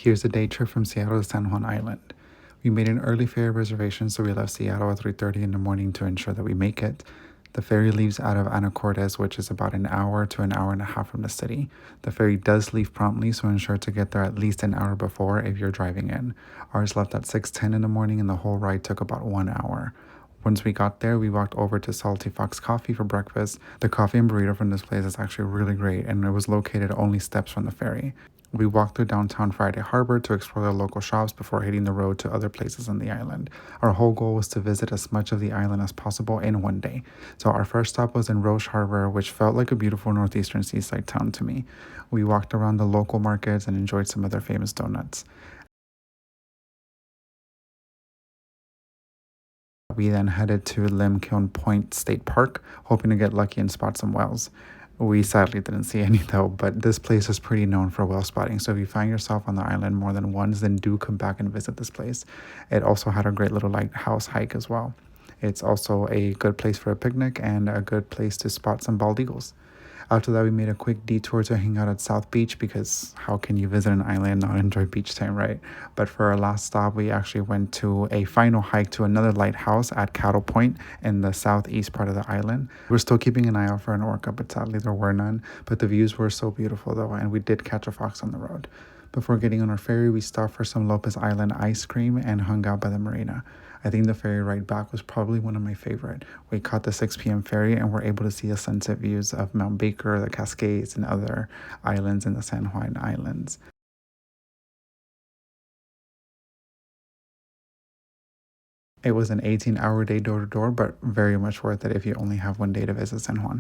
Here's a day trip from Seattle to San Juan Island. We made an early ferry reservation, so we left Seattle at 3:30 in the morning to ensure that we make it. The ferry leaves out of Anacortes, which is about an hour to an hour and a half from the city. The ferry does leave promptly, so ensure to get there at least an hour before if you're driving in. Ours left at 6:10 in the morning, and the whole ride took about 1 hour. Once we got there, we walked over to Salty Fox Coffee for breakfast. The coffee and burrito from this place is actually really great, and it was located only steps from the ferry. We walked through downtown Friday Harbor to explore the local shops before hitting the road to other places on the island. Our whole goal was to visit as much of the island as possible in one day. So our first stop was in Roche Harbor, which felt like a beautiful northeastern seaside town to me. We walked around the local markets and enjoyed some of their famous donuts. We then headed to Limekiln Point State Park, hoping to get lucky and spot some whales. We sadly didn't see any though, but this place is pretty known for whale spotting. So if you find yourself on the island more than once, then do come back and visit this place. It also had a great little lighthouse hike as well. It's also a good place for a picnic and a good place to spot some bald eagles. After that, we made a quick detour to hang out at South Beach because how can you visit an island and not enjoy beach time, right? But for our last stop, we actually went to a final hike to another lighthouse at Cattle Point in the southeast part of the island. We're still keeping an eye out for an orca, but sadly there were none. But the views were so beautiful though, and we did catch a fox on the road. Before getting on our ferry, we stopped for some Lopez Island ice cream and hung out by the marina. I think the ferry ride back was probably one of my favorite. We caught the 6 p.m. ferry and were able to see the sunset views of Mount Baker, the Cascades, and other islands in the San Juan Islands. It was an 18-hour day door to door, but very much worth it if you only have one day to visit San Juan.